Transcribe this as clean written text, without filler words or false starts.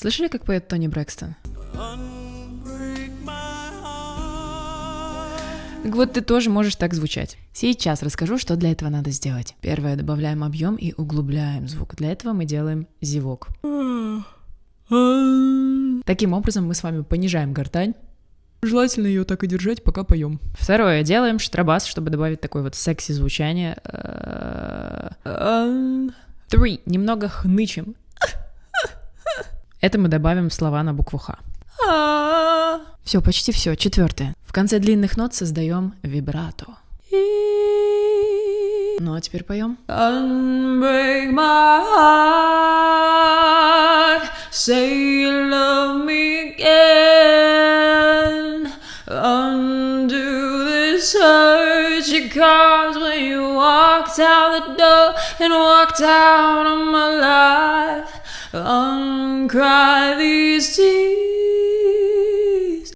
Слышали, как поет Тони Брэкстон? Так вот, ты тоже можешь так звучать. Сейчас расскажу, что для этого надо сделать. Первое, добавляем объем и углубляем звук. Для этого мы делаем зевок. Таким образом мы с вами понижаем гортань. Желательно ее так и держать, пока поем. Второе, делаем штрабас, чтобы добавить такое вот секси звучание. 3, немного хнычем. Это мы добавим слова на букву Х. Все, почти все. 4. В конце длинных нот создаем вибрато. Ну а теперь поем. Unbreak my heart, say you love me again. Undo this hurt you caused when you walked out the door and walked out of my life. Uncry these tears.